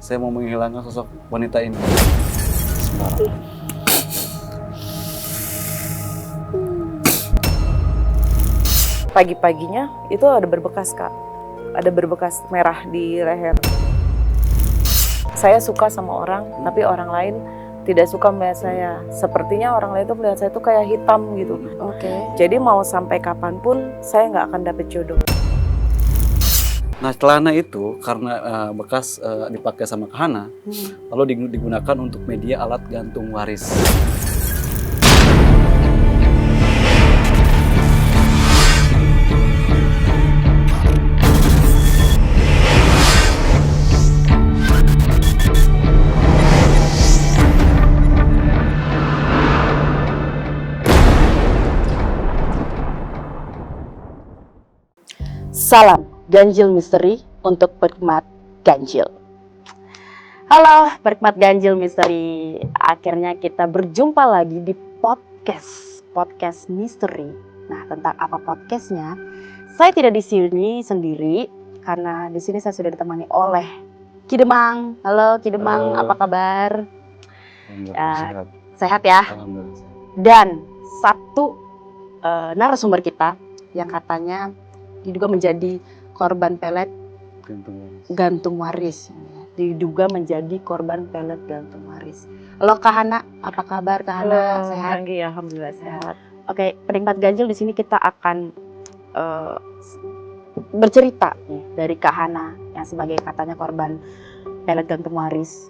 Saya mau menghilangkan sosok wanita ini. Sembarang. Pagi-paginya itu ada berbekas, Kak. Ada berbekas merah di leher. Saya suka sama orang, tapi orang lain tidak suka melihat saya. Sepertinya orang lain itu melihat saya itu kayak hitam gitu. Oke. Jadi mau sampai kapanpun saya nggak akan dapet jodoh. Nah, celana itu karena bekas dipakai sama Kahana, lalu digunakan untuk media alat gantung waris. Salam ganjil misteri untuk penikmat ganjil. Halo penikmat ganjil misteri, akhirnya kita berjumpa lagi di podcast misteri. Nah, tentang apa podcastnya? Saya tidak di sini sendiri karena di sini saya sudah ditemani oleh Ki Demang. Halo Ki Demang, Halo. apa kabar? Sehat. Sehat ya? Alhamdulillah. Dan satu narasumber kita yang katanya diduga menjadi korban pelet gantung waris. Diduga menjadi korban pelet gantung waris. Halo Kahana, apa kabar Kahana? Sehat? Anggi, alhamdulillah sehat. Oke, penikmat ganjil, di sini kita akan bercerita nih dari Kahana yang sebagai katanya korban pelet gantung waris.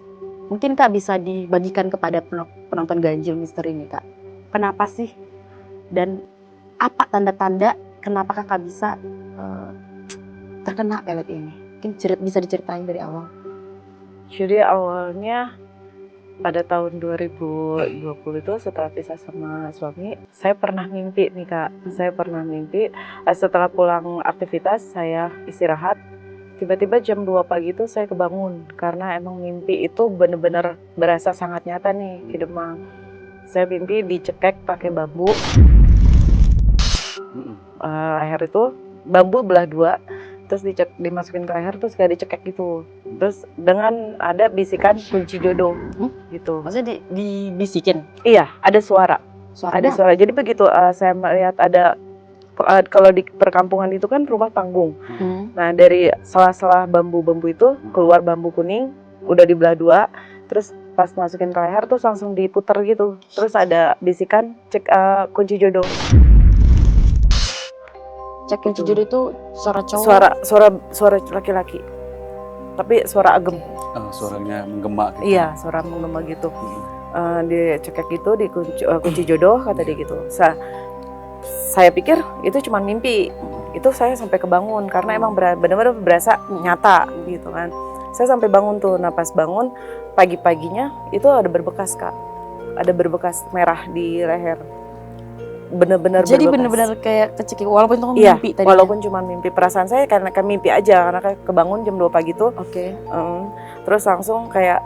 Mungkin Kak bisa dibagikan kepada penonton ganjil misteri nih Kak. Kenapa sih? Dan apa tanda-tanda kenapa Kakak bisa terkena pelet ini? Mungkin bisa diceritain dari awal. Jadi awalnya pada tahun 2020 itu setelah pisah sama suami, saya pernah mimpi nih Kak. Saya pernah mimpi setelah pulang aktivitas saya istirahat, tiba-tiba jam 2 pagi itu saya kebangun karena emang mimpi itu benar-benar berasa sangat nyata nih di Demang. Saya mimpi dicekek pakai bambu. Leher itu bambu belah dua, terus dimasukin ke leher terus kayak dicekek gitu, terus dengan ada bisikan kunci jodoh gitu. Maksudnya dibisikin? Iya, ada suara. Suaranya? Ada suara. Jadi begitu saya melihat ada kalau di perkampungan itu kan rumah panggung. Nah, dari sela-sela bambu-bambu itu keluar bambu kuning udah dibelah dua, terus pas masukin ke leher terus langsung diputer gitu, terus ada bisikan kunci jodoh. Cek kunci jodoh itu suara cowok? Suara laki-laki, tapi suara agem. Suaranya menggema gitu. Iya, suara menggema gitu. Dicekek gitu di kunci jodoh kata dia gitu. Saya pikir itu cuma mimpi. Itu saya sampai kebangun karena emang benar-benar berasa nyata gitu kan. Saya sampai bangun tuh, napas bangun pagi-paginya itu ada berbekas Kak. Ada berbekas merah di leher. Benar-benar berbekas. Jadi benar-benar kayak kecekik walaupun itu mimpi tadi. Walaupun cuma mimpi, perasaan saya karena mimpi aja karena kebangun jam 2 pagi tuh. Oke. Terus langsung kayak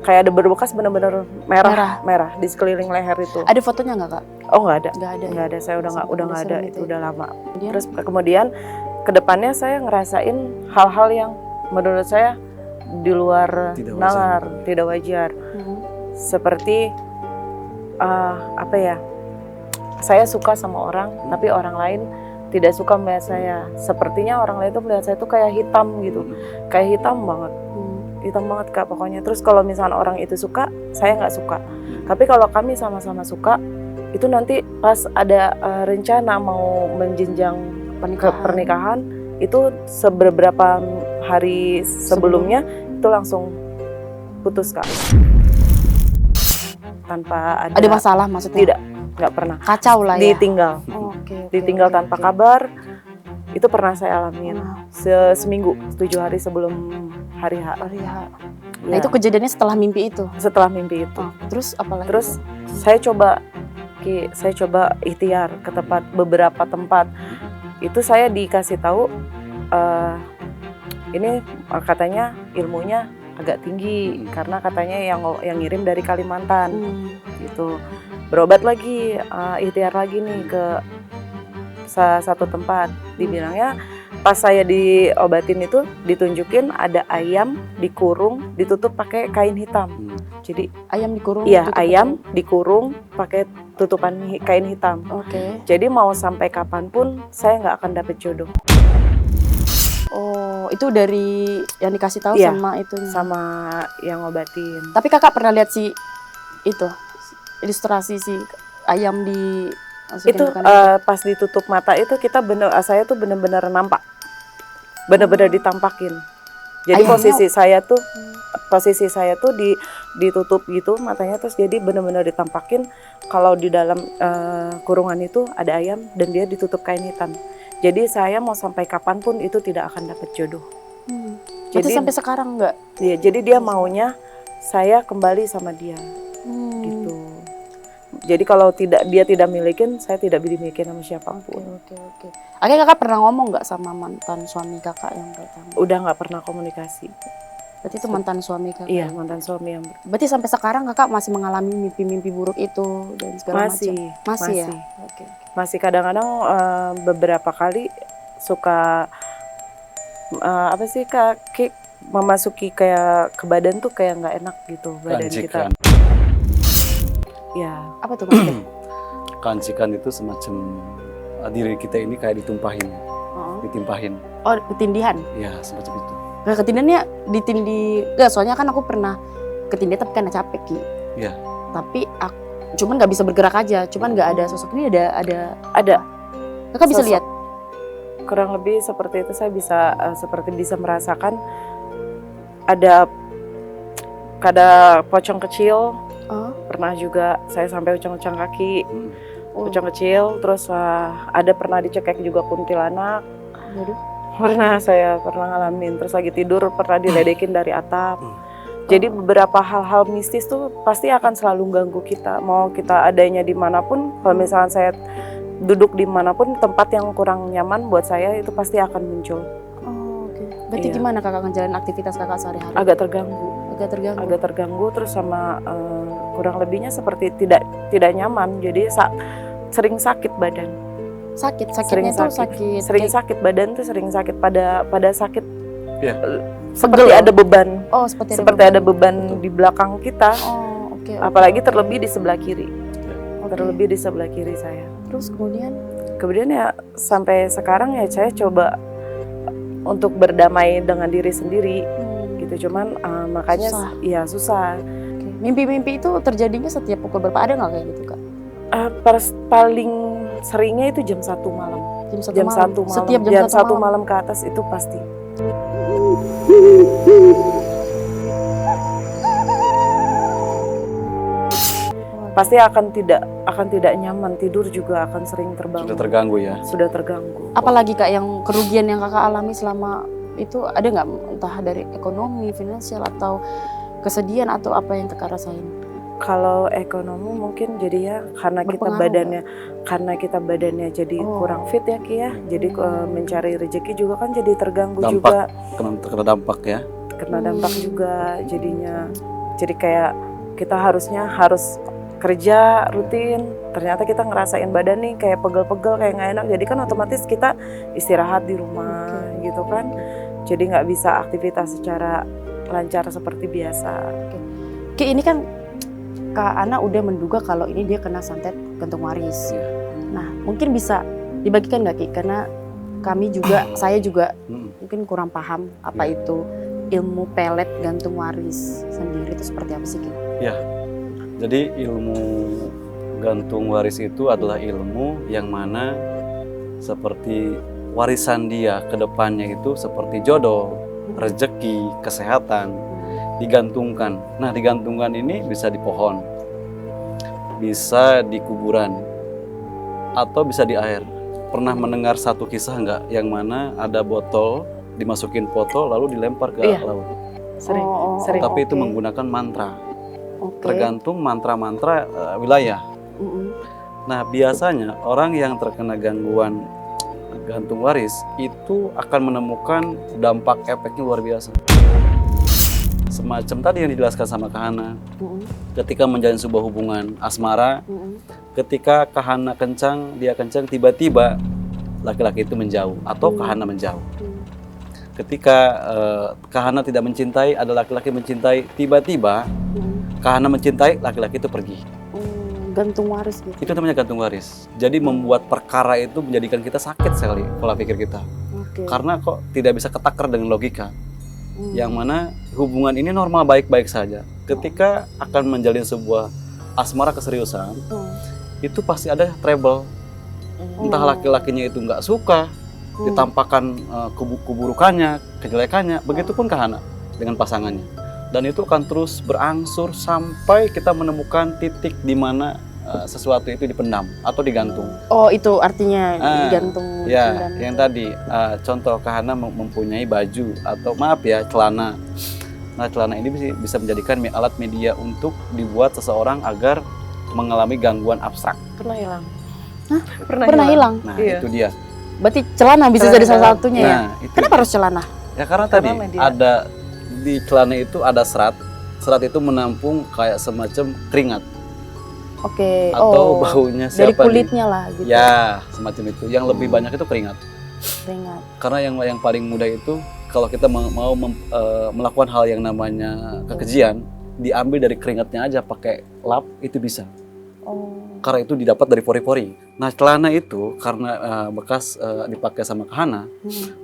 kayak ada berbekas benar-benar merah di sekeliling leher itu. Ada fotonya nggak Kak? Oh nggak ada. Nggak ada. Saya udah nggak ada, itu udah lama. Kemudian? Terus kemudian kedepannya saya ngerasain hal-hal yang menurut saya di luar nalar, tidak wajar. Seperti apa ya? Saya suka sama orang, tapi orang lain tidak suka melihat saya. Sepertinya orang lain itu melihat saya itu kayak hitam gitu, kayak hitam banget Kak pokoknya. Terus kalau misalnya orang itu suka, saya nggak suka. Tapi kalau kami sama-sama suka, itu nanti pas ada rencana mau menjenjang pernikahan, itu beberapa hari sebelumnya itu langsung putus Kak. Tanpa ada masalah maksudnya? Tidak, nggak pernah. Kacau lah ya? Ditinggal. Ditinggal tanpa kabar. Itu pernah saya alamin. Seminggu, 7 hari sebelum hari H. Nah, itu kejadiannya setelah mimpi itu? Setelah mimpi itu. Terus apa lagi? Terus saya coba ikhtiar ke beberapa tempat. Itu saya dikasih tahu ini katanya ilmunya agak tinggi karena katanya yang ngirim dari Kalimantan gitu. Berobat lagi, ikhtiar lagi nih ke satu tempat, dibilangnya pas saya diobatin itu ditunjukin ada ayam dikurung ditutup pakai kain hitam. Jadi Ayam dikurung? iya, tutup ayam dikurung pakai tutupan kain hitam. Oke. Jadi mau sampai kapanpun saya nggak akan dapet jodoh. Oh, itu dari yang dikasih tahu Iya, sama itu. sama yang ngobatin. Tapi kakak pernah lihat si itu ilustrasi si ayam di Itu pas ditutup mata itu saya tuh bener-bener nampak, bener-bener ditampakin. Jadi Ayamnya- posisi saya tuh ditutup gitu matanya, terus jadi bener-bener ditampakin kalau di dalam kurungan itu ada ayam dan dia ditutup kain hitam. Jadi saya mau sampai kapanpun itu tidak akan dapat jodoh. Berarti Jadi sampai sekarang nggak? ya, jadi dia maunya saya kembali sama dia gitu. Jadi kalau dia tidak milikin, saya tidak dimiliki sama siapapun. Oke. Akhirnya kakak pernah ngomong nggak sama mantan suami kakak yang pertama? Udah nggak pernah komunikasi. Berarti itu mantan suami kakak? Iya, mantan suami yang Berarti sampai sekarang kakak masih mengalami mimpi-mimpi buruk itu dan segala macam? Masih ya? Oke. Masih kadang-kadang beberapa kali suka Kak, memasuki kayak ke badan tuh kayak nggak enak gitu badan kita. Ya. Apa tuh maksudnya? Kancikan itu semacam diri kita ini kayak ditumpahin, ditimpahin. Oh, ketindihan? Ya, semacam itu. Nah, ketindihannya ditindih, nggak, soalnya kan aku pernah ketindih tapi karena capek Ki. Iya. Tapi cuman nggak bisa bergerak aja, cuman nggak ada sosok ini ada. Kakak bisa Sosok. lihat? Kurang lebih seperti itu, saya bisa seperti bisa merasakan ada pocong kecil. Pernah juga saya sampai ucang-ucang kaki, pocong kecil. Terus ada pernah dicekek juga kuntilanak. Waduh. Saya pernah ngalamin. Terus lagi tidur pernah diledekin dari atap. Jadi beberapa hal-hal mistis tuh pasti akan selalu ganggu kita. Mau kita adanya dimanapun, kalau misalnya saya duduk dimanapun, tempat yang kurang nyaman buat saya itu pasti akan muncul. Oke. Berarti Iya. gimana kakak ngejalanin aktivitas kakak sehari-hari? Agak terganggu. Agak terganggu terus sama kurang lebihnya seperti tidak nyaman. Jadi sering sakit badan. Sakitnya tuh sakit. Sering sakit badan tuh sering sakit pada sakit. Ya. Seperti ada beban. Oh, seperti ada beban di belakang kita. Oh, oke. Apalagi terlebih di sebelah kiri. Oke. Terlebih di sebelah kiri saya. Terus Kemudian ya sampai sekarang ya saya coba untuk berdamai dengan diri sendiri gitu. Cuman makanya susah. Oke. Mimpi-mimpi itu terjadinya setiap pukul berapa, ada nggak kayak gitu Kak? Paling seringnya itu jam 1 malam. Jam 1 malam. Setiap jam 1 malam ke atas itu pasti. Pasti akan tidak nyaman, tidur juga akan sering terbangun. Sudah terganggu ya? Sudah terganggu. Apalagi Kak yang kerugian yang kakak alami selama itu, ada nggak, entah dari ekonomi, finansial, atau kesedihan, atau apa yang kakak rasain? Kalau ekonomi mungkin jadinya karena kita badannya jadi kurang fit ya Ki ya. Jadi mencari rezeki juga kan jadi terganggu juga. Kena dampak ya? Kena dampak juga jadinya. Jadi kayak kita harus kerja rutin, ternyata kita ngerasain badan nih kayak pegel-pegel, kayak nggak enak. Jadi kan otomatis kita istirahat di rumah gitu kan. Jadi nggak bisa aktivitas secara lancar seperti biasa. Ki, ini kan Kak Ana udah menduga kalau ini dia kena santet gantung waris. Nah, mungkin bisa dibagikan nggak Ki? Karena kami juga, saya juga mungkin kurang paham apa itu ilmu pelet gantung waris sendiri, itu seperti apa sih Ki? Ya, jadi ilmu gantung waris itu adalah ilmu yang mana seperti warisan dia ke depannya itu seperti jodoh, rezeki, kesehatan digantungkan. Nah, digantungkan ini bisa di pohon, bisa di kuburan, atau bisa di air. Pernah mendengar satu kisah nggak yang mana ada botol dimasukin botol lalu dilempar ke laut? Sering. Tapi itu menggunakan mantra. Tergantung mantra-mantra wilayah. Nah, biasanya orang yang terkena gangguan gantung waris itu akan menemukan dampak efeknya luar biasa. Semacam tadi yang dijelaskan sama Kak Hana, ketika menjalin sebuah hubungan asmara, ketika Kak Hana kencang, dia kencang, tiba-tiba laki-laki itu menjauh atau Kak Hana menjauh. ketika Kahana tidak mencintai, ada laki-laki mencintai, tiba-tiba Kahana mencintai, laki-laki itu pergi. Gantung waris gitu. Itu namanya gantung waris. Jadi membuat perkara itu menjadikan kita sakit sekali pola pikir kita. Karena kok tidak bisa ketakar dengan logika. Yang mana hubungan ini normal baik-baik saja. Ketika akan menjalin sebuah asmara keseriusan, itu pasti ada trouble. Entah laki-lakinya itu nggak suka, ditampakkan keburukannya, kejelekannya. Begitupun Kahana dengan pasangannya. Dan itu akan terus berangsur sampai kita menemukan titik di mana sesuatu itu dipendam atau digantung. Oh, itu artinya digantung. Ya, yang tadi contoh Kahana mempunyai baju atau maaf ya celana. Nah, celana ini bisa menjadikan alat media untuk dibuat seseorang agar mengalami gangguan abstrak. Pernah hilang. Hah? Pernah hilang. Nah, Iya. itu dia. Berarti celana bisa jadi salah satunya ya? Nah, itu. Kenapa harus celana? Ya karena tadi media. ada di celana itu ada serat. Serat itu menampung kayak semacam keringat Oke. atau baunya dari siapa nih? kulitnya lah gitu. Ya, semacam itu. Yang lebih banyak itu keringat. Keringat. Karena yang paling mudah itu kalau kita mau melakukan hal yang namanya kekejian, diambil dari keringatnya aja pakai lap itu bisa. Karena itu didapat dari pori-pori. Nah, celana itu karena bekas dipakai sama Kahana,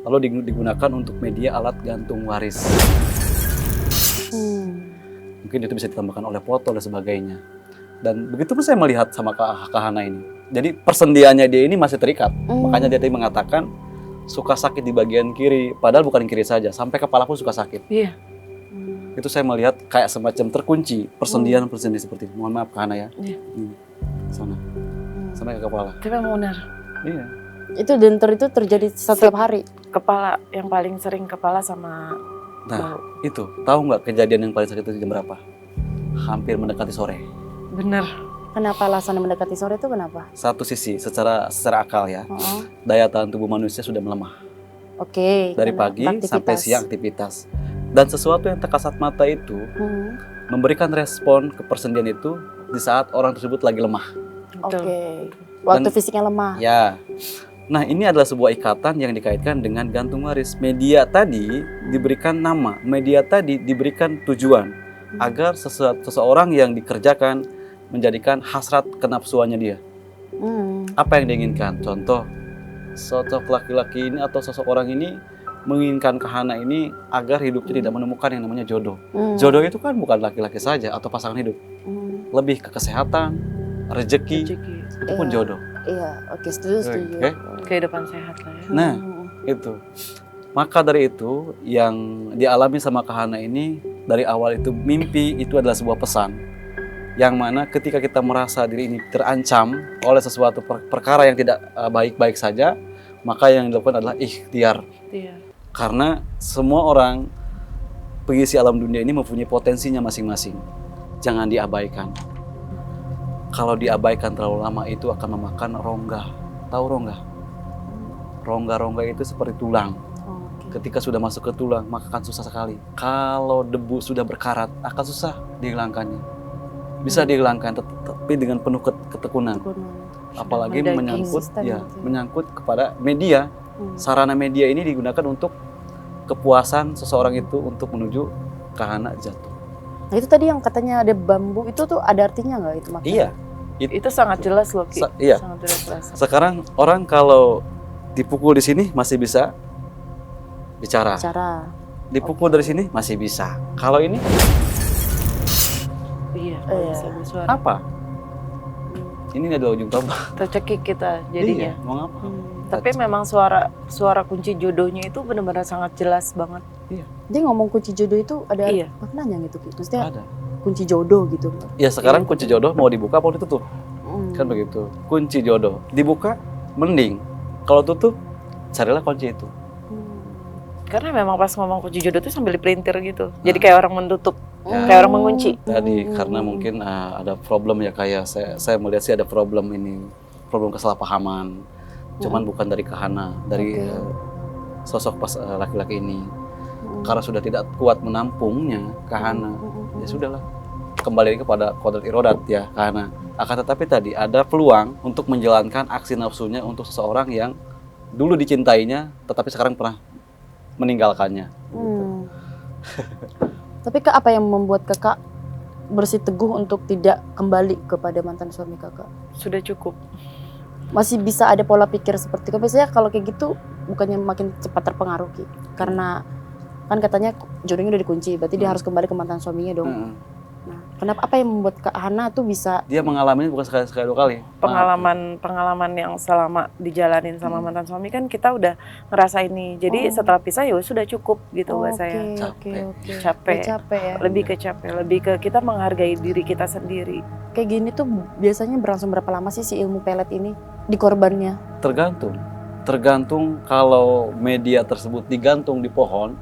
lalu digunakan untuk media alat gantung waris. Mungkin itu bisa ditambahkan oleh foto dan sebagainya. Dan begitu pun saya melihat sama Kahana ini. Jadi persendiannya dia ini masih terikat. Makanya dia tadi mengatakan suka sakit di bagian kiri. Padahal bukan kiri saja, sampai kepala pun suka sakit. Iya. Itu saya melihat kayak semacam terkunci persendian seperti itu. Mohon maaf Kahana ya. Iya. Sana. Sampai ke kepala. Tapi emang benar. Iya. Itu dentur itu terjadi setiap hari. Kepala yang paling sering kepala sama Nah, bau. itu tahu nggak kejadian yang paling sakit itu jam berapa? Hampir mendekati sore. Bener. Kenapa alasan mendekati sore itu kenapa? Satu sisi secara akal ya, daya tahan tubuh manusia sudah melemah. Oke. Dari pagi sampai siang aktivitas. Dan sesuatu yang tak kasat mata itu memberikan respon ke persendian itu di saat orang tersebut lagi lemah. Oke. Waktu Dan- fisiknya lemah. Ya. Nah, ini adalah sebuah ikatan yang dikaitkan dengan gantung waris. Media tadi diberikan nama, media tadi diberikan tujuan agar seseorang yang dikerjakan menjadikan hasrat kenafsuannya dia. Apa yang diinginkan? Contoh, sosok laki-laki ini atau seseorang ini menginginkan Kahana ini agar hidupnya tidak menemukan yang namanya jodoh. Jodoh itu kan bukan laki-laki saja atau pasangan hidup. Lebih ke kesehatan, rezeki, itu pun jodoh. Iya, oke, setuju. Oke. Kehidupan sehat lah ya. Nah, itu. Maka dari itu yang dialami sama Kahana ini dari awal itu mimpi itu adalah sebuah pesan. Yang mana ketika kita merasa diri ini terancam oleh sesuatu perkara yang tidak baik-baik saja, maka yang dilakukan adalah ikhtiar. Iya. Karena semua orang pengisi alam dunia ini mempunyai potensinya masing-masing. Jangan diabaikan. Kalau diabaikan terlalu lama itu akan memakan rongga. Tahu rongga? Rongga-rongga itu seperti tulang. Ketika sudah masuk ke tulang, maka akan susah sekali. Kalau debu sudah berkarat, akan susah dihilangkannya. Bisa dihilangkan, tapi dengan penuh ketekunan. Apalagi menyangkut kepada media. Sarana media ini digunakan untuk kepuasan seseorang itu untuk menuju Kahana jatuh. Nah, itu tadi yang katanya ada bambu, itu tuh ada artinya nggak itu maknanya? Iya. Itu sangat jelas loh, Ki. Iya. Sangat jelas. Sekarang orang kalau dipukul di sini masih bisa bicara. Dipukul dari sini masih bisa. Kalau ini Iya, bisa bersuara. apa? Ini adalah ujung tombak. Tercekik kita jadinya. Iya, mau ngapa? Tapi memang suara kunci jodohnya itu benar-benar sangat jelas banget. Dia ngomong kunci jodoh itu ada Iya. maknanya gitu, Ki. Maksudnya Ada. kunci jodoh gitu. Ya sekarang kunci jodoh mau dibuka apa ditutup? Kan begitu. Kunci jodoh dibuka mending. Kalau tutup carilah kunci itu. Karena memang pas ngomong kunci jodoh itu sambil dipelintir gitu. Jadi kayak orang menutup, kayak orang mengunci. Tadi karena mungkin ada problem ya, kayak saya melihat sih ada problem ini, problem kesalahpahaman. Cuman bukan dari Kahana, dari sosok laki-laki ini. Karena sudah tidak kuat menampungnya Kahana, ya sudahlah. Kembali kepada kodrat irodat ya Kahana. Akan tetapi tadi ada peluang untuk menjalankan aksi nafsunya untuk seseorang yang dulu dicintainya, tetapi sekarang pernah meninggalkannya. Hmm. Tapi Kak, apa yang membuat Kakak bersiteguh untuk tidak kembali kepada mantan suami Kakak? Sudah cukup. Masih bisa ada pola pikir seperti itu? Biasanya kalau kayak gitu bukannya makin cepat terpengaruh Ki? Karena kan katanya jodohnya udah dikunci, berarti dia harus kembali ke mantan suaminya dong. Nah, kenapa, apa yang membuat Kak Hana tuh bisa? Dia mengalami bukan sekali 2 kali. Pengalaman yang selama dijalanin sama mantan suami kan kita udah ngerasain nih. Jadi setelah pisah ya sudah cukup gitu buat saya. Capek. Capek ya. Lebih ke capek, lebih ke kita menghargai diri kita sendiri. Kayak gini tuh biasanya berlangsung berapa lama sih si ilmu pelet ini di korbannya? Tergantung kalau media tersebut digantung di pohon,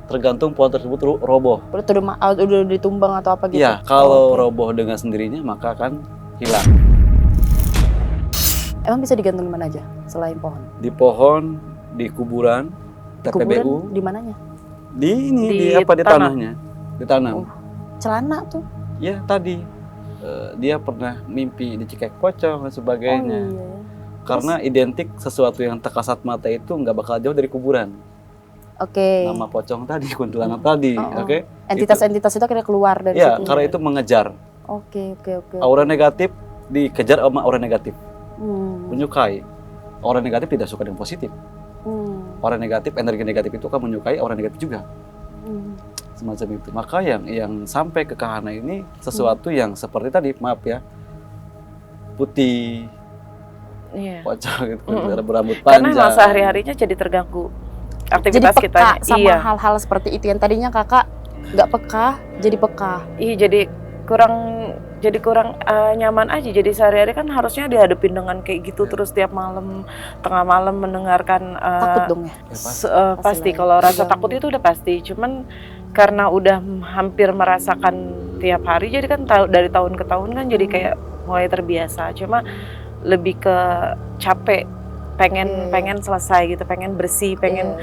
tergantung pohon tersebut roboh. Berarti udah ditumbang atau apa gitu? Iya, kalau roboh dengan sendirinya maka akan hilang. Emang bisa digantung di mana aja selain pohon? Di pohon, di kuburan, TPBU, Di mananya? di Di tanahnya, ditanam. Celana tuh. Ya tadi dia pernah mimpi dicekek pocong dan sebagainya. Iya. Karena identik sesuatu yang tak kasat mata itu nggak bakal jauh dari kuburan. Oke. Nama pocong tadi, kuntilanak tadi, oke? Entitas-entitas itu akhirnya keluar dari Ya, situ. karena itu mengejar. Oke. Aura negatif dikejar sama aura negatif, Hmm. menyukai. Aura negatif tidak suka dengan positif. Aura negatif, energi negatif itu akan menyukai aura negatif juga. Semacam itu. Maka yang sampai ke Kahana ini sesuatu yang seperti tadi, maaf ya, putih, Iya. pocong gitu, berambut Karena panjang. emang sehari-harinya jadi terganggu Jadi aktivitas peka kita. sama Iya. hal-hal seperti itu yang tadinya Kakak nggak peka, jadi peka. Iya, jadi kurang nyaman aja. Jadi sehari-hari kan harusnya dihadapin dengan kayak gitu terus tiap malam, tengah malam mendengarkan Takut dong ya. pasti lah ya, kalau rasa terganggu. takut itu udah pasti. Cuman karena udah hampir merasakan tiap hari, jadi kan dari tahun ke tahun kan jadi kayak mulai terbiasa. Cuma lebih ke capek, pengen selesai gitu, pengen bersih, pengen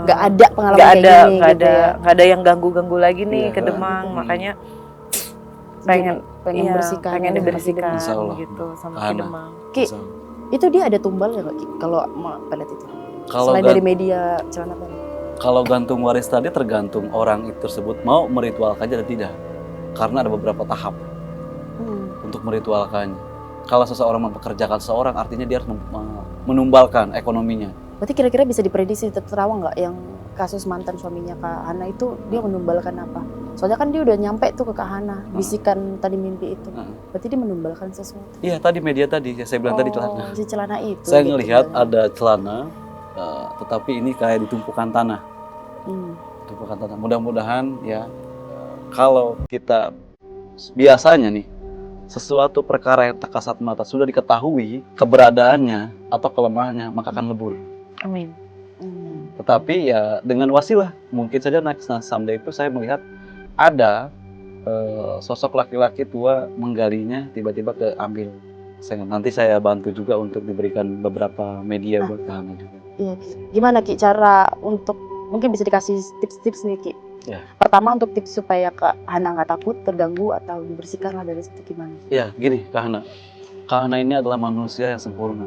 Nggak ada pengalaman nggak kayak ada gini gitu ya. nggak ada yang ganggu lagi nih Iya. ke Demang, makanya Pengen iya, bersihkan. pengen gitu. dibersihkan Insya Allah. gitu sama Kahana. Ki Demang. Ki, itu dia ada tumbal nggak Ki kalau pelet itu? Kalau Selain dari media celana pelet. Kalau gantung waris tadi tergantung orang itu tersebut mau meritualkannya atau tidak. Karena ada beberapa tahap untuk meritualkannya. Kalau seseorang mempekerjakan seseorang, artinya dia harus menumbalkan ekonominya. Berarti kira-kira bisa diprediksi terawang nggak yang kasus mantan suaminya Kak Hana itu dia menumbalkan apa? Soalnya kan dia udah nyampe tuh ke Kak Hana, bisikan tadi mimpi itu. Berarti dia menumbalkan sesuatu. Iya, tadi media tadi, ya saya bilang tadi celana. Si celana itu. Saya gitu ngelihat sebenarnya. ada celana, tetapi ini kayak ditumpukan tanah. Tumpukan tanah. Mudah-mudahan ya, kalau kita biasanya nih, sesuatu perkara yang tak kasat mata sudah diketahui keberadaannya atau kelemahannya, maka akan lebur. Amin. Tetapi ya dengan wasilah, mungkin saja next someday itu saya melihat ada sosok laki-laki tua menggalinya, tiba-tiba keambil. Nanti saya bantu juga untuk diberikan beberapa media buat kami juga. Iya. Gimana Ki cara untuk, mungkin bisa dikasih tips-tips nih Ki. Ya. Pertama untuk tips supaya Kak Hana nggak takut, terganggu atau dibersihkan lah dari situ gimana? Ya gini Kak Hana. Kak Hana ini adalah manusia yang sempurna.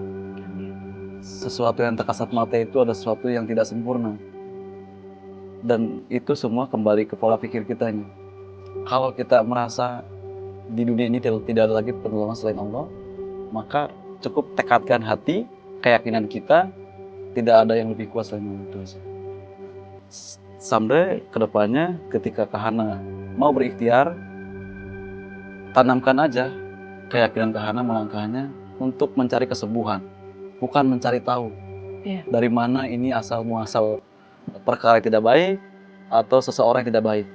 Sesuatu yang tak kasat mata itu ada sesuatu yang tidak sempurna. Dan itu semua kembali ke pola pikir kitanya. Kalau kita merasa di dunia ini tidak ada lagi penolongan selain Allah, maka cukup tekadkan hati, keyakinan kita, tidak ada yang lebih kuat selain Allah. Sampai kedepannya ketika Kak Hana mau berikhtiar, tanamkan aja keyakinan Kak Hana melangkahnya untuk mencari kesembuhan, bukan mencari tahu dari mana ini asal muasal perkara yang tidak baik atau seseorang yang tidak baik.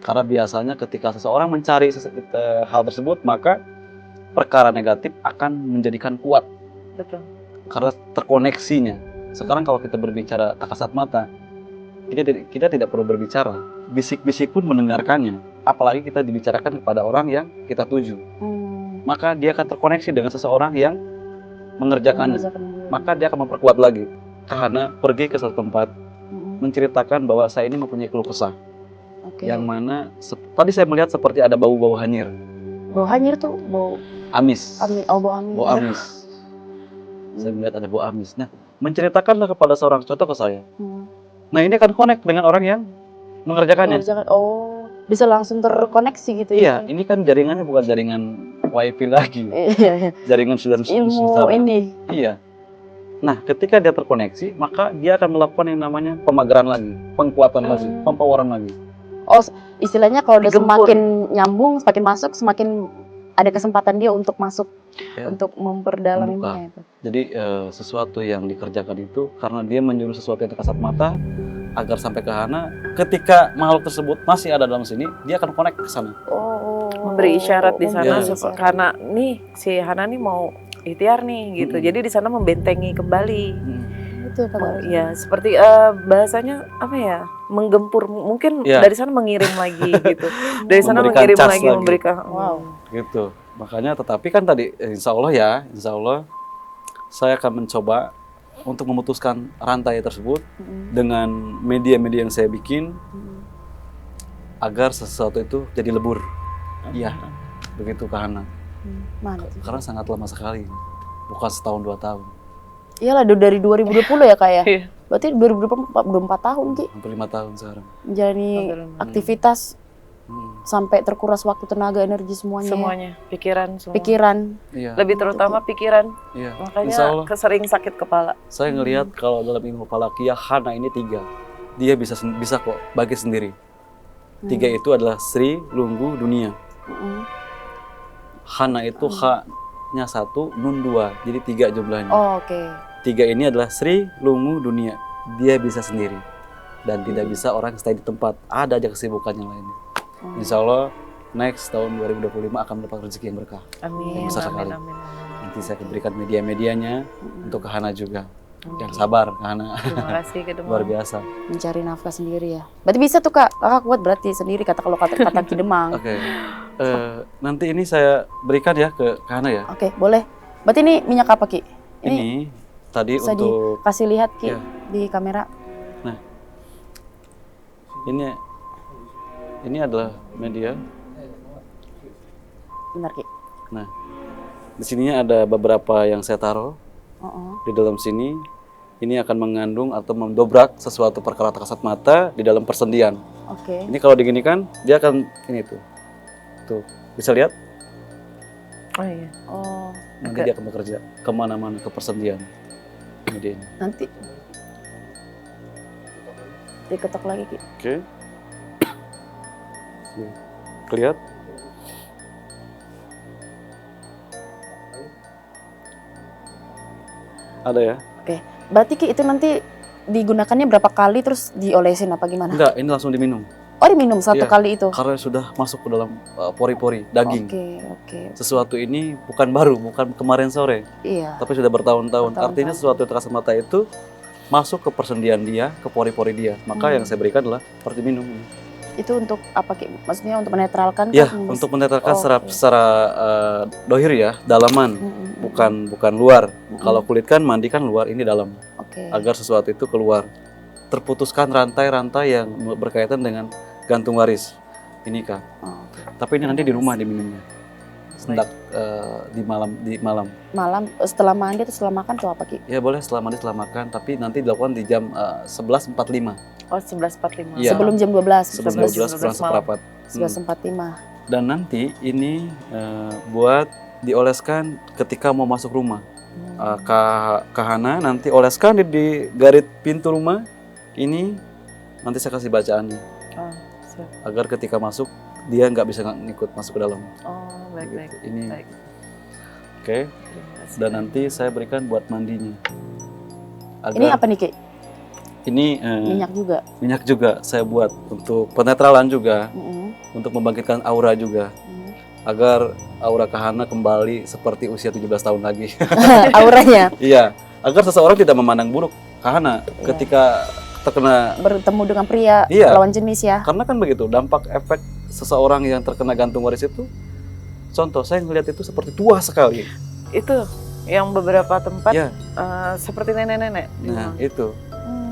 Karena biasanya ketika seseorang mencari hal tersebut, maka perkara negatif akan menjadikan kuat. Betul. Karena terkoneksinya. Sekarang kalau kita berbicara tak kasat mata, kita tidak perlu berbicara. Bisik-bisik pun mendengarkannya. Apalagi kita dibicarakan kepada orang yang kita tuju. Maka dia akan terkoneksi dengan seseorang yang mengerjakannya. Maka dia akan memperkuat lagi. Karena pergi ke satu tempat, menceritakan bahwa saya ini mempunyai keluh kesah. Yang mana tadi saya melihat seperti ada bau-bau hanyir. Bau hanyir tuh bau amis. Bau amis. Bau amis. Saya melihat ada bau amis. Nah, menceritakanlah kepada seorang, contoh ke saya. Nah ini akan connect dengan orang yang mengerjakannya. Oh, bisa langsung terkoneksi gitu Iya, ya? ini kan jaringannya bukan jaringan wifi lagi, Iya. jaringan sudah Ilmu ini. Iya. Nah, ketika dia terkoneksi, maka dia akan melakukan yang namanya pemageran lagi, pengkuatan lagi, pempoweran lagi. Oh, istilahnya kalau udah Digempur. semakin nyambung, semakin masuk, semakin ada kesempatan dia untuk masuk, Ya. untuk memperdalam Membuka. ini. Jadi sesuatu yang dikerjakan itu karena dia menyuruh sesuatu yang kasat mata agar sampai ke Hana. Ketika makhluk tersebut masih ada dalam sini, dia akan connect ke sana. Oh, Memberi isyarat di sana Iya. karena nih si Hana nih mau ikhtiar nih gitu. Jadi di sana membentengi kembali. itu ya Kak Garis. Ya, seperti bahasanya apa ya? Menggempur, mungkin Iya. dari sana mengirim lagi gitu. Dari sana Memberikan mengirim cas lagi, lagi. memberikan. Wow. Gitu. Makanya tetapi kan tadi insya Allah saya akan mencoba untuk memutuskan rantai tersebut dengan media-media yang saya bikin agar sesuatu itu jadi lebur. Iya, begitu ke Hana. Mantap. Karena sangat lama sekali, bukan setahun 2 tahun, Iyalah dari 2020 ya Kak ya? Iya. Berarti 2024 udah 4 tahun Ki hampir 5 tahun sekarang. menjalani Alhamdulillah. aktivitas Hmm. sampai terkuras waktu, tenaga, energi semuanya. Semuanya, pikiran semua. Pikiran. Iya, Lebih terutama pikiran. iya. Insya Makanya Allah, sering sakit kepala. saya ngelihat kalau dalam ilmu falakiyah Hana ini 3, dia bisa kok bagi sendiri. 3 itu adalah Sri, Lunggu, Dunia. Hana itu H-nya 1, Nun 2, jadi 3 jumlahnya. Oh, oke. 3 ini adalah Sri, Lungu, Dunia. Dia bisa sendiri. Dan tidak bisa orang stay di tempat. Ada aja kesibukannya lainnya. Insya Allah next tahun 2025 akan mendapat rezeki yang berkah. Amin. Yang besar sekali. Amin. Nanti saya akan berikan media-medianya untuk ke Hana juga. Yang sabar ke Hana. Terima kasih ke Luar biasa. Mencari nafkah sendiri ya. Berarti bisa tuh Kak. Kakak kuat berarti sendiri kalau kata Ki Demang. Oke. Nanti ini saya berikan ya ke Hana ya. Oke, boleh. Berarti ini minyak apa Ki? Ini tadi bisa untuk dikasih lihat Ki Ya. di kamera. ini adalah media. Bentar Ki. Nah, di sininya ada beberapa yang saya taruh. Di dalam sini, ini akan mengandung atau mendobrak sesuatu perkara kasat mata di dalam persendian. Oke. Ini kalau diginikan, dia akan ini tuh, bisa lihat? Oh iya. Oh, Nanti dia akan bekerja kemana-mana ke persendian. Media ini. nanti diketok lagi Ki. Oke. Kelihat? Ada ya? Oke. Berarti Ki itu nanti digunakannya berapa kali terus diolesin apa gimana? Enggak, ini langsung diminum. Oh, diminum satu Iya. kali itu. Karena sudah masuk ke dalam pori-pori daging. Oke. Sesuatu ini bukan baru, bukan kemarin sore, Iya. tapi sudah bertahun-tahun. Bertahun-tahun. Artinya sesuatu yang kasat mata itu masuk ke persendian dia, ke pori-pori dia. Maka yang saya berikan adalah seperti minum. Itu untuk apa Ki? Maksudnya untuk menetralkan Ya, kah? untuk menetralkan Oh, secara, oke. secara dohir ya, dalaman, bukan luar. Kalau kulit kan mandi kan luar, ini dalam. Oke. Agar sesuatu itu keluar. Terputuskan rantai-rantai yang berkaitan dengan gantung waris. Ini Kak. Oh, oke. Tapi ini nanti di rumah diminumnya. Hendak di malam. Malam setelah mandi atau setelah makan tuh apa Ki? Ya boleh setelah mandi, setelah makan, tapi nanti dilakukan di jam 11.45. Oh 11.45. Iya. Sebelum jam 12. Sebelum 11 12 seperempat. 11.45. Dan nanti ini buat dioleskan ketika mau masuk rumah. Ke Hana nanti oleskan di garit pintu rumah. Ini nanti saya kasih bacaannya. Oh, siap. Agar ketika masuk dia nggak bisa ngikut masuk ke dalam. Oh, baik. Ini Baik. oke. Terima kasih. Dan nanti saya berikan buat mandinya. Ini apa nih Ki? Ini minyak juga saya buat untuk penetralan juga, untuk membangkitkan aura juga, agar aura Kahana kembali seperti usia 17 tahun lagi. Auranya Iya, agar seseorang tidak memandang buruk Kahana ketika terkena, bertemu dengan pria Iya. lawan jenis ya. karena kan begitu dampak efek seseorang yang terkena gantung waris itu. Contoh saya ngelihat itu seperti tua sekali. Itu yang beberapa tempat Ya, seperti nenek-nenek. nah itu.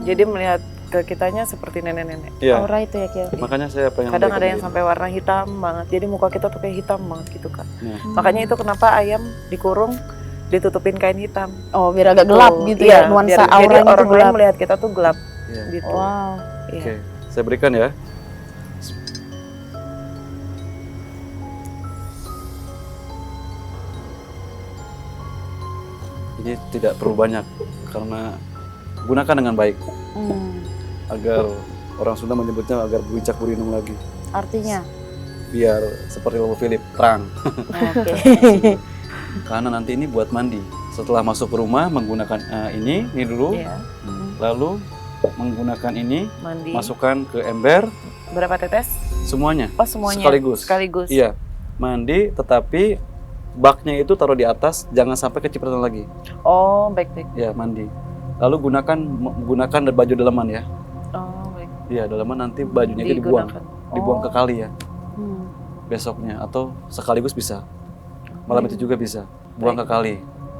Jadi melihat ke kitanya seperti nenek-nenek. Iya. Aura itu ya Ki. Makanya saya pengen Kadang memberikan ada yang ini. sampai warna hitam banget. Jadi muka kita tuh kayak hitam banget gitu Kak. Nah, Makanya itu kenapa ayam dikurung ditutupin kain hitam. Oh, biar agak gelap Tuh, gitu iya, ya, nuansa biar- jadi auranya itu orang lain gelap. melihat kita tuh gelap. Ya. gitu. Wow. Iya. Oke, saya berikan ya. Ini tidak perlu banyak karena gunakan dengan baik agar orang Sunda menyebutnya agar buicak burinung lagi. Artinya? Biar seperti ilmu Philip terang. Oke. Karena nanti ini buat mandi. Setelah masuk ke rumah menggunakan ini dulu, Iya. lalu menggunakan ini, Mandi. masukkan ke ember Berapa tetes? semuanya. Oh, semuanya. Sekaligus. Iya, mandi tetapi baknya itu taruh di atas, jangan sampai kecipratan lagi. Oh, baik. Ya, mandi. Lalu gunakan baju dalaman ya. Oh, baik. Iya, dalaman nanti bajunya itu dibuang ke kali ya. Besoknya atau sekaligus bisa. Malam itu juga bisa. Buang ke kali.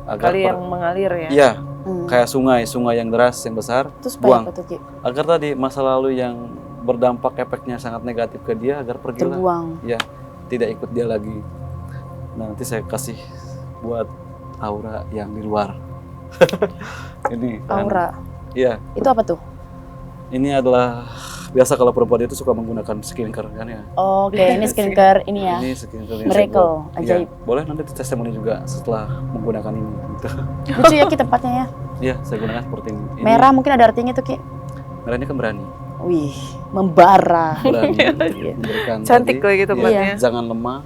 Kali yang mengalir ya. Iya. Kayak sungai yang deras, yang besar. Terus buang. apa tuh, Ki? Agar tadi masa lalu yang berdampak efeknya sangat negatif ke dia agar pergilah. Terbuang. Ya, tidak ikut dia lagi. Nah, nanti saya kasih buat aura yang di luar. Ini kan, Aura. iya. Itu apa tuh? Ini adalah biasa kalau perempuan itu suka menggunakan skincare kan ya. Oke, ini skincare ini ya. Ini skincare yang Miracle, saya buat. ajaib. Iya, boleh nanti testimoni juga setelah menggunakan ini. Gitu. Lucu ya Ki tempatnya ya. Iya, saya gunakan seperti ini. Merah mungkin ada artinya tuh Ki. Merah ini kan berani. Wih, membara. Berani memberikan Cantik tadi. kayak gitu Iya, tempatnya. Jangan lemah,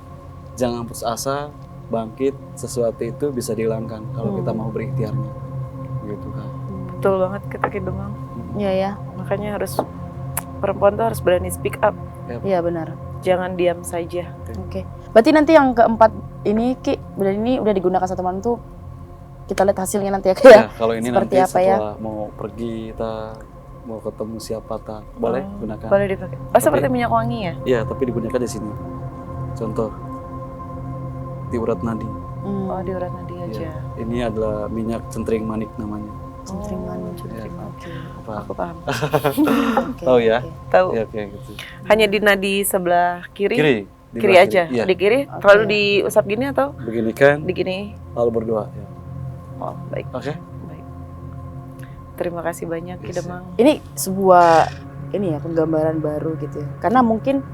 jangan putus asa, bangkit. Sesuatu itu bisa dihilangkan kalau kita mau berikhtiarnya. Gitu kan. Betul banget kita Demang. Iya ya. Makanya perempuan tuh harus berani speak up. Iya benar. Jangan diam saja. Oke. Berarti nanti yang keempat ini Ki, ini udah digunakan satu malam tuh kita lihat hasilnya nanti ya Ki ya. Ya, kalau ini Seperti nanti apa ya? setelah mau pergi kita mau ketemu siapa tak boleh gunakan. Boleh dipakai. Oh, seperti minyak wangi ya? Iya, tapi digunakan di sini. Contoh di urat nadi. Oh, di urat nadi aja. Ya, ini adalah minyak centring manik namanya. Centring manik. Ya. Oke. Aku paham. Oke, Tahu ya? oke. Tahu. Ya, kayak gitu. Hanya di nadi sebelah kiri. Di Kiri belah aja. Iya. Di kiri. Oke. Lalu diusap gini atau Begini kan, digini? lalu berdoa. Ya. Oh, baik. Oke. Baik. Terima kasih banyak Ki Yes, Demang. Ini sebuah ini ya penggambaran baru gitu ya. Karena mungkin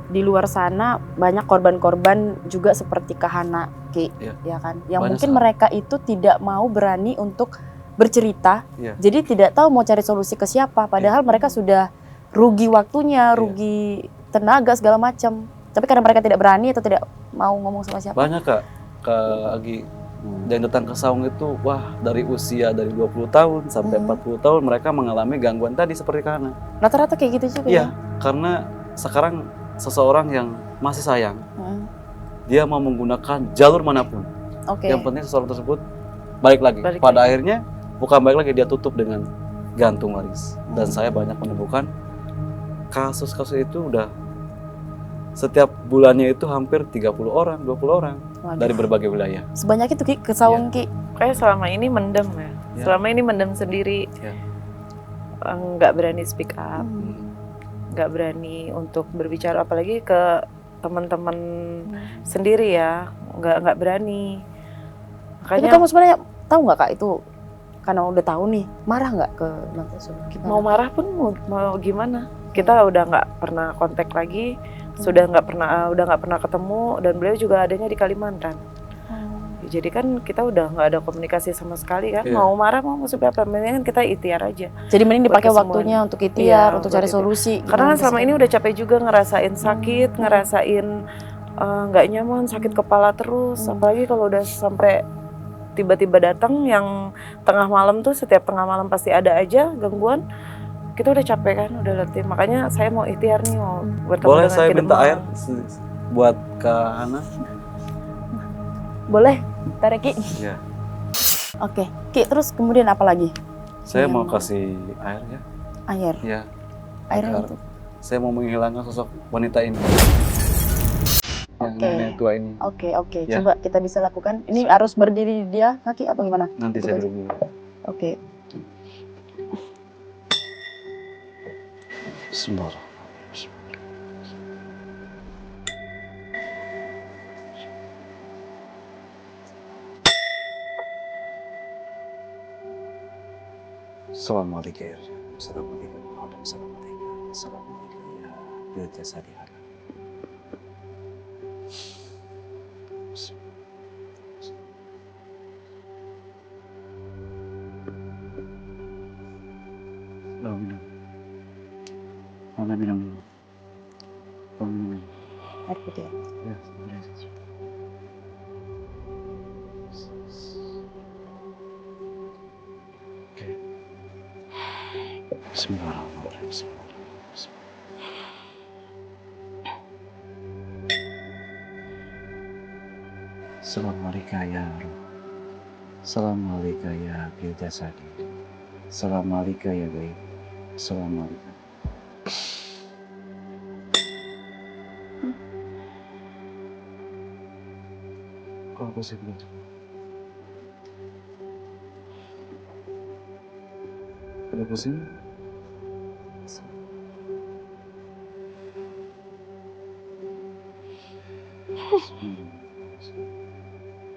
di luar sana banyak korban-korban juga seperti Kahana Ki, Iya. ya kan? Yang Banyak mungkin sekali. mereka itu tidak mau berani untuk bercerita. Iya. Jadi tidak tahu mau cari solusi ke siapa padahal mereka sudah rugi waktunya, rugi tenaga segala macam. Tapi karena mereka tidak berani atau tidak mau ngomong sama siapa. Banyak Kak Agi yang datang ke saung itu wah dari usia dari 20 tahun sampai 40 tahun mereka mengalami gangguan tadi seperti Kahana. Rata-rata kayak gitu juga Iya, ya. karena sekarang seseorang yang masih sayang, Hmm. dia mau menggunakan jalur manapun. Oke. Yang penting seseorang tersebut balik lagi. Balik Pada lagi. akhirnya bukan balik lagi, dia tutup dengan gantung waris. Dan saya banyak menemukan kasus-kasus itu udah setiap bulannya itu hampir 30 orang, 20 orang Waduh. dari berbagai wilayah. Sebanyak itu Ki ke saung Ki. Kayak selama ini mendem ya. Ya. Selama ini mendem sendiri. Ya. Nggak berani speak up. Hmm. Nggak berani untuk berbicara apalagi ke teman-teman sendiri ya. Nggak berani. Tapi Makanya kamu sebenarnya tahu nggak Kak itu karena udah tahu nih marah nggak ke Bang Tesu? mau marah pun mau gimana? Kita udah nggak pernah kontak lagi, udah nggak pernah ketemu, dan beliau juga adanya di Kalimantan. Jadi kan kita udah nggak ada komunikasi sama sekali kan. Iya. Mau marah mau seperti apa, mendingan kita ikhtiar aja. Jadi mending dipakai Buat waktunya kesemuanya. untuk ikhtiar, Iya, untuk buat cari ikhtiar. solusi. Karena Gimana selama sih? ini udah capek juga ngerasain sakit, ngerasain nggak nyaman, sakit kepala terus. Apalagi kalau udah sampai tiba-tiba datang yang tengah malam tuh, setiap tengah malam pasti ada aja gangguan. Kita udah capek kan, udah letih. Makanya saya mau ikhtiar nih, mau bertemu Boleh dengan saya Ki minta Demang. air buat Kak Hana? Boleh, tarik Ki. Iya. Oke, Ki terus kemudian apa lagi? Saya Yang- mau kasih air ya. Air. Ya. Air Agar itu. saya mau menghilangkan sosok wanita ini. Yang Oke. nenek tua ini. Oke, Ya. coba kita bisa lakukan. Ini harus berdiri dia kaki apa gimana? Nanti saya dulu. Oke. Bismillah. Assalamualaikum. Mama minum dulu. Mama minum. Air putih ya? Ya, sebenarnya. Oke. Bismillahirrahmanirrahim. Assalamualaikum ya Roh. Assalamualaikum ya Bil Jasadi. Assalamualaikum ya Baik. Assalamualaikum. Kok aku sih belum? Ada pusing?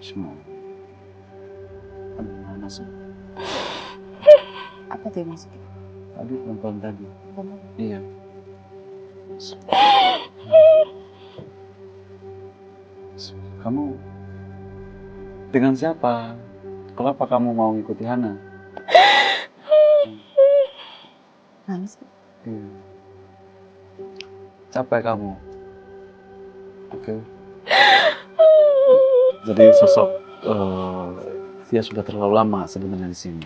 Semua. Ada mana sih? Apa tuh yang masuk? Tadi perempuan tadi. Iya. Kamu dengan siapa? Kenapa kamu mau ngikuti Hana? Nangis. Iya. Capek kamu? Oke. Jadi sosok dia sudah terlalu lama sebenarnya di sini.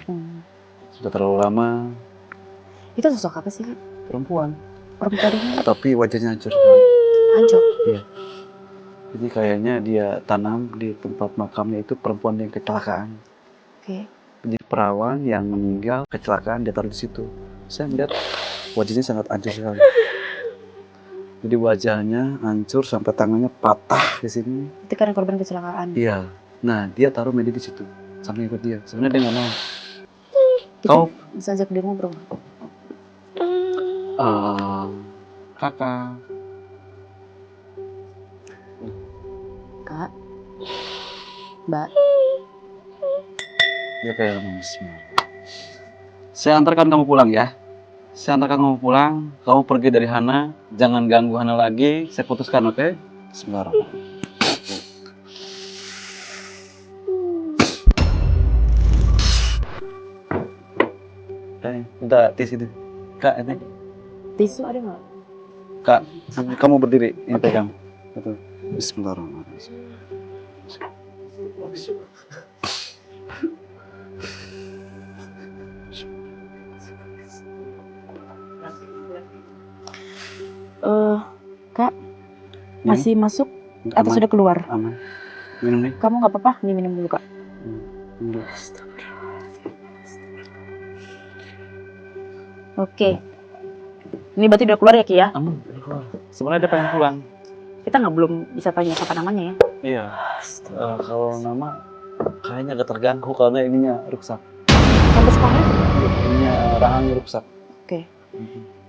Sudah terlalu lama. Itu sosok apa sih? Perempuan. Perempuan ini Tapi wajahnya hancur. hancur. Iya. Jadi kayaknya dia tanam di tempat makamnya itu perempuan yang kecelakaan. Oke. Jadi perawan yang meninggal kecelakaan dia taruh di situ. Saya melihat wajahnya sangat hancur sekali. Jadi wajahnya hancur sampai tangannya patah di sini. Itu karena korban kecelakaan. Iya. Nah dia taruh Medi di situ sampai ikut dia. Sebenarnya dia nggak mau. Kita Kau bisa ajak dia ngobrol. kakak. Kak. Mbak. Dia kayak nangis. Saya antarkan kamu pulang ya. Saya antarkan kamu pulang. Kamu pergi dari Hana. Jangan ganggu Hana lagi. Saya putuskan, oke? Bismillahirrahmanirrahim. Minta tis itu. Kak, ini. Tisu ada nggak? Kak, kamu berdiri. Ini pegang. Betul. Bismillahirrahmanirrahim. Kak, masih masuk atau Aman. sudah keluar? Aman. Minum nih. Kamu nggak apa-apa? Nih minum dulu, Kak. Minum. Oke. Ini berarti udah keluar ya, Ki ya? Aman. Sebenarnya dia pengen pulang. Kita nggak belum bisa tanya apa namanya ya? Iya. Kalau nama kayaknya agak terganggu karena ininya rusak. Sampai sekarang? Ininya rahangnya rusak. Oke.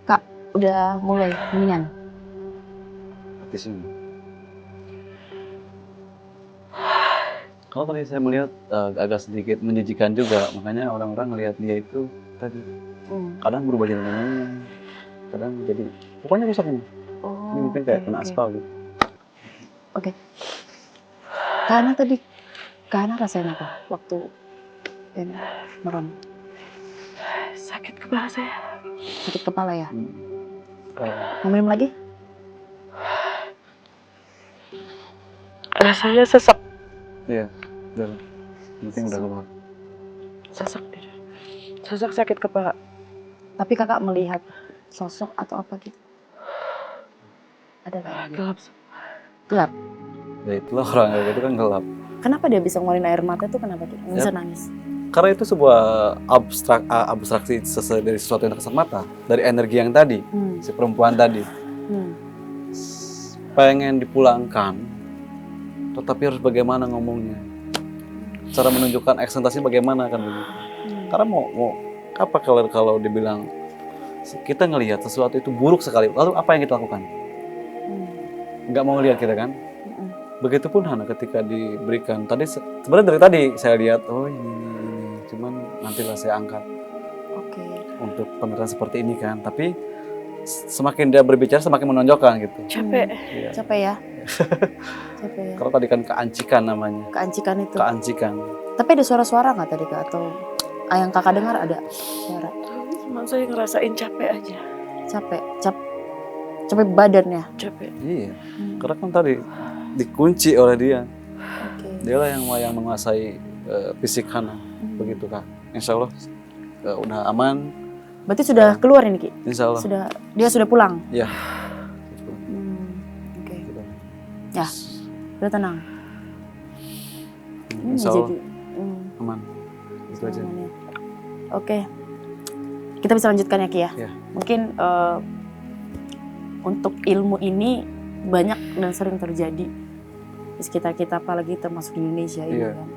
Kak, udah mulai mendingan? Di sini. Kalau tadi saya melihat agak sedikit menjijikan juga, makanya orang-orang melihat dia itu tadi kadang berubah jadi namanya, kadang jadi pokoknya rusak ini. Oh, Ini mungkin kayak kena aspal gitu. Oke. Karena rasain apa waktu ini merem? Sakit kepala saya. Sakit kepala ya? Kalau Mau minum lagi? Rasanya sesak. iya, udah. Penting udah keluar. Sesak tidak. Sesak sakit kepala. Tapi kakak melihat sosok atau apa gitu? Ada nggak? Gelap. Gelap. Ya itulah orang kayak gitu kan gelap. Kenapa dia bisa ngeluarin air mata tuh kenapa dia bisa nangis? Karena itu sebuah abstraksi dari sesuatu yang tak kasat mata, dari energi yang tadi, si perempuan tadi. Pengen dipulangkan, tetapi harus bagaimana ngomongnya. Cara menunjukkan eksentasi bagaimana kan begitu. Karena mau apa kalau dibilang kita ngelihat sesuatu itu buruk sekali, lalu apa yang kita lakukan? Nggak mau ngelihat kita kan? Begitupun Hana ketika diberikan tadi sebenarnya dari tadi saya lihat oh ini cuman nantilah saya angkat. Oke. untuk pemeran seperti ini kan. Tapi semakin dia berbicara semakin menonjolkan gitu. Capek. Iya. Capek ya. Capek ya. Kalau tadi kan keancikan namanya. Keancikan itu. Keancikan. Tapi ada suara-suara nggak tadi Kak? Atau yang Kakak dengar ada suara? Cuma saya ngerasain capek aja. Capek badannya. Capek. Iya. Karena kan tadi dikunci oleh dia. Oke. Dialah yang menguasai fisik Hana. Begitu Kak. Insya Allah udah aman. Berarti sudah keluar ini Ki? Insya Allah. Dia sudah pulang? Iya. Oke. Ya, udah tenang. Insya Allah Jadi aman. Itu aja. aman ya. Oke. Kita bisa lanjutkan ya Ki ya? Ya. Mungkin untuk ilmu ini banyak dan sering terjadi di sekitar kita, apalagi termasuk di Indonesia ini Iya. kan.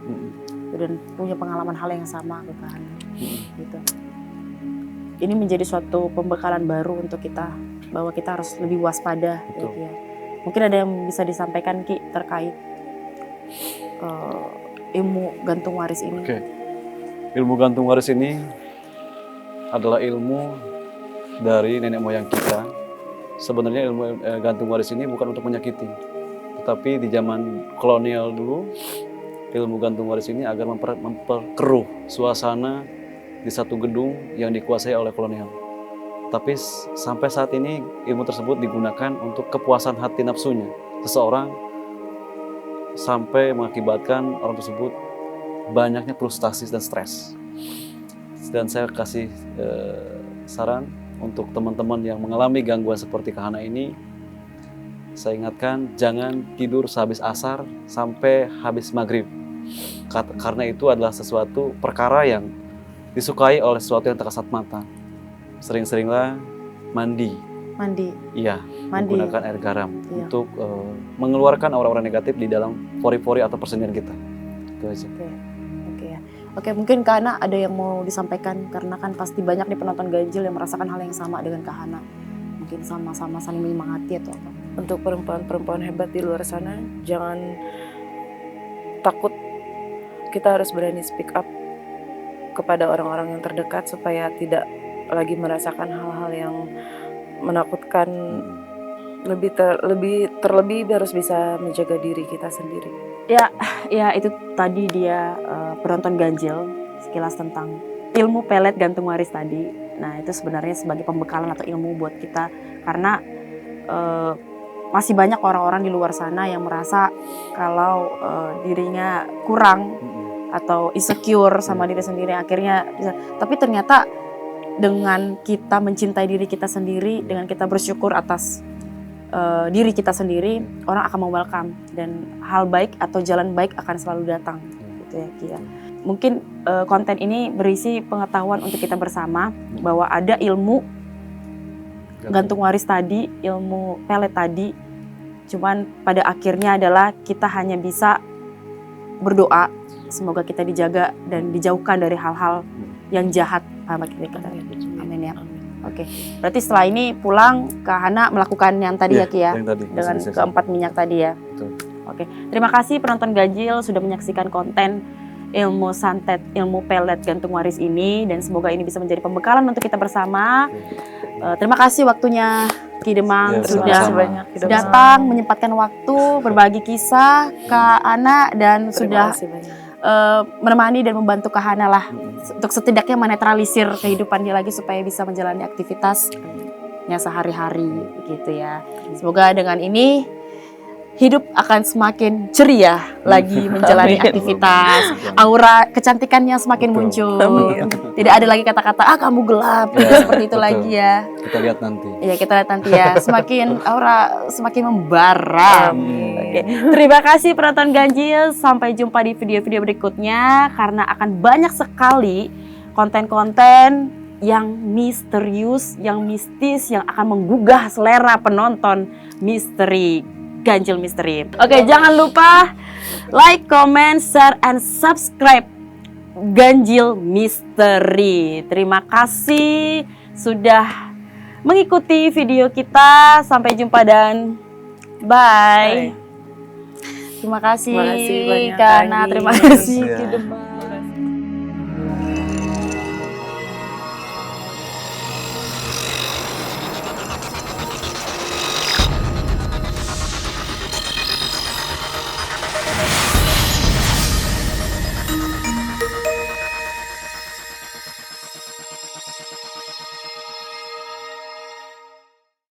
Dan punya pengalaman hal yang sama kan. Gitu. Ini menjadi suatu pembekalan baru untuk kita, bahwa kita harus lebih waspada. Betul. Gitu ya. Mungkin ada yang bisa disampaikan Ki terkait ilmu gantung waris ini. Oke. Ilmu gantung waris ini adalah ilmu dari nenek moyang kita. Sebenarnya ilmu gantung waris ini bukan untuk menyakiti, tetapi di zaman kolonial dulu, ilmu gantung waris ini agar memperkeruh suasana di satu gedung yang dikuasai oleh kolonial. Tapi sampai saat ini ilmu tersebut digunakan untuk kepuasan hati nafsunya seseorang, sampai mengakibatkan orang tersebut banyaknya frustasi dan stres. Dan saya kasih saran untuk teman-teman yang mengalami gangguan seperti Kak Hana ini, saya ingatkan jangan tidur sehabis asar sampai habis maghrib, karena itu adalah sesuatu perkara yang disukai oleh sesuatu yang tak kasat mata. Sering-seringlah mandi. Iya, Mandi. menggunakan air garam Iya. untuk mengeluarkan aura-aura negatif di dalam pori-pori atau persendian kita. Itu aja. Oke ya. Oke, mungkin Kak Hana ada yang mau disampaikan, karena kan pasti banyak nih penonton ganjil yang merasakan hal yang sama dengan Kak Hana. Mungkin sama-sama saling menyemangati atau apa. Untuk perempuan-perempuan hebat di luar sana, jangan takut. Kita harus berani speak up kepada orang-orang yang terdekat supaya tidak lagi merasakan hal-hal yang menakutkan. Terlebih harus bisa menjaga diri kita sendiri. Ya itu tadi dia penonton ganjil sekilas tentang ilmu pelet gantung waris tadi. Nah itu sebenarnya sebagai pembekalan atau ilmu buat kita, karena masih banyak orang-orang di luar sana yang merasa kalau dirinya kurang atau insecure sama diri sendiri, akhirnya bisa. Tapi ternyata dengan kita mencintai diri kita sendiri, dengan kita bersyukur atas diri kita sendiri, orang akan welcome dan hal baik atau jalan baik akan selalu datang, gitu ya Ki ya. Mungkin konten ini berisi pengetahuan untuk kita bersama bahwa ada ilmu gantung waris tadi, ilmu pelet tadi. Cuman pada akhirnya adalah kita hanya bisa berdoa semoga kita dijaga dan dijauhkan dari hal-hal yang jahat. Amin ya. Oke, berarti setelah ini pulang Kak Hana melakukan yang tadi ya Ki ya, dengan keempat minyak tadi ya. Betul. Oke, terima kasih penonton ganjil sudah menyaksikan konten ilmu santet, ilmu pelet gantung waris ini, dan semoga ini bisa menjadi pembekalan untuk kita bersama. Terima kasih waktunya Ki Demang sudah datang menyempatkan waktu berbagi kisah Kak Hana, dan sudah menemani dan membantu Kak Hana lah untuk setidaknya menetralisir kehidupan dia lagi supaya bisa menjalani aktivitasnya sehari-hari gitu ya. Semoga dengan ini hidup akan semakin ceria lagi menjalani aktivitas, aura kecantikannya semakin muncul. Tidak ada lagi kata-kata kamu gelap, seperti itu lagi ya. Kita lihat nanti. Iya, kita lihat nanti ya. Semakin aura semakin membara. Oke. Terima kasih penonton ganjil. Sampai jumpa di video-video berikutnya, karena akan banyak sekali konten-konten yang misterius, yang mistis, yang akan menggugah selera penonton misteri. Ganjil Misteri. Oke, jangan lupa like, comment, share, and subscribe Ganjil Misteri. Terima kasih sudah mengikuti video kita. Sampai jumpa dan bye. Terima kasih, banyak, Kak Hana. Terima kasih, Iya. Ki Demang.